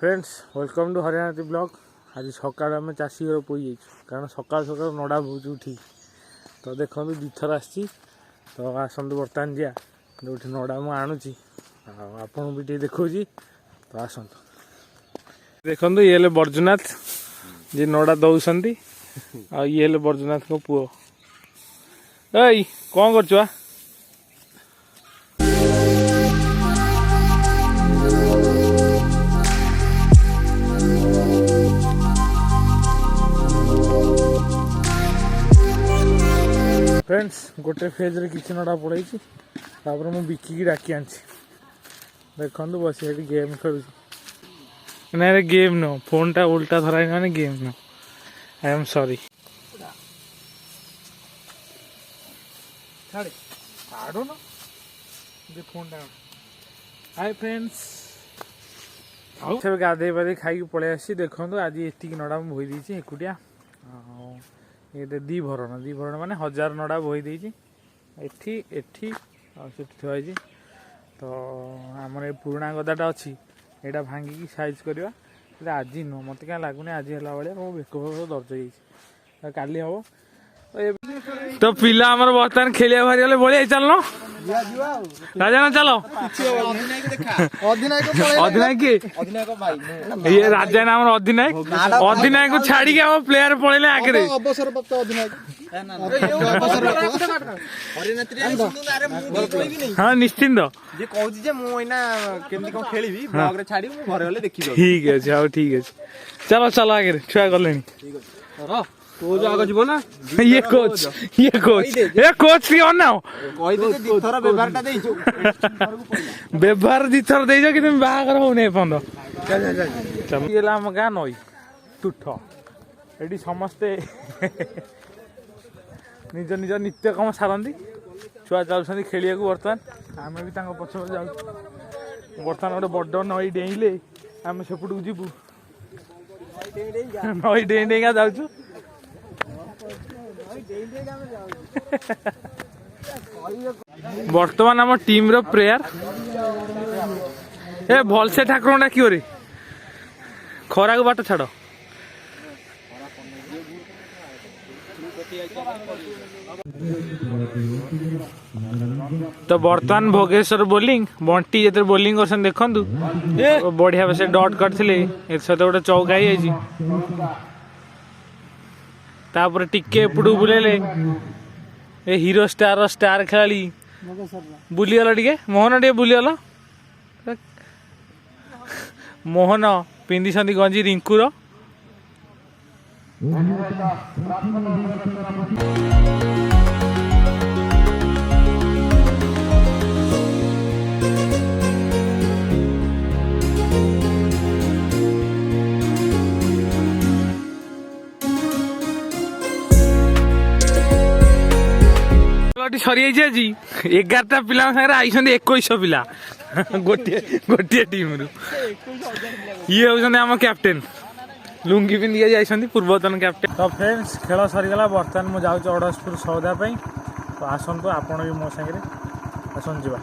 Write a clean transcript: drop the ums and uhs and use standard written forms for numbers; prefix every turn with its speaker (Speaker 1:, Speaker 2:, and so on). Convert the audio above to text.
Speaker 1: Friends welcome to Haryana blog. आज सकाल आम चाषी घर पई कारण सकाल सकाल नड़ा बहुत उठी तो देखो दुथर आसी तो आसतु बर्तमान जा जो नड़ा मुझे आणुची आपन भी टे देखा तो आसतु देखु ये बैजनाथ जी नड़ा दौरान ये बैजनाथ को पुओ ए कौन कर फ्रेंड्स गोटे फेज रे किसी नड़ा पड़े मुझे बिकी डाकी आनी देखु बस ये गेम खेल ना गेम नो फोन टा उल्टा धरा माने game no I am sorry hi friends गाधे पाधे खाई पलि आसी देखो आज ये नड़ा बोई देती एकुटिया ये दी भरण माने 1000 नड़ा बोई देती एठी एठी थी तो आमर ये पुराणा गदाटा अच्छी यहाँ भांगिकी साइज करवा आज नुह मत क्या लगुनि आज है भाया मो बेक दर्ज हो काली हम तो पिला आमर बर्तमान खेलिया बाहरी गले बड़ी चलना राजा ना चलो अधिनायक ये राजा नाम अधिनायक अधिनायक को छाड़ी के हम प्लेयर पड़े आगे हाँ निश्चिंत ठीक है हाँ ठीक है चलो चलो आगे छुआ गले ये कोच ये कोच की ना व्यवहार दी थर दे कि तुम बाहर हो नहीं पंद आम गाँ नई तुठ ये समस्ते निज निज नित्य कम सारती छुआ जाऊँ खेल बर्तमान आम भी पछ जाऊ बर्तमान गोटे बड़ नई डेले आम सेपट को जीवु नई डे डेगा जाऊँ बर्तमान आम टीम रो प्रेयर ए भलसे ठाकुर डाक रे खरा को बाट छाड़ तो बर्तमान भोगेश्वर बोलिंग बंटी जो बोलिंग कर देखु बढ़िया से डट करते सहित गोटे चौका ही तापर टिके एपटू बुलेले ए हीरो स्टार खेलाड़ी बुलीगला टिके मोहन टे बुलीगला मोहन पिंधि गंजी रिंकुर सरी आज 11टा पिला आई 2100 पिला गोटे टीम रु ये होम कैप्टेन लुंगी पिंधि जाइए पूर्वतन कैप्टेन। तो फ्रेंड्स खेल सरीगला बर्तमान मुझे जाऊँ अड़सपुर सौदा तो आसतु आपण भी मो सागर आसन जा।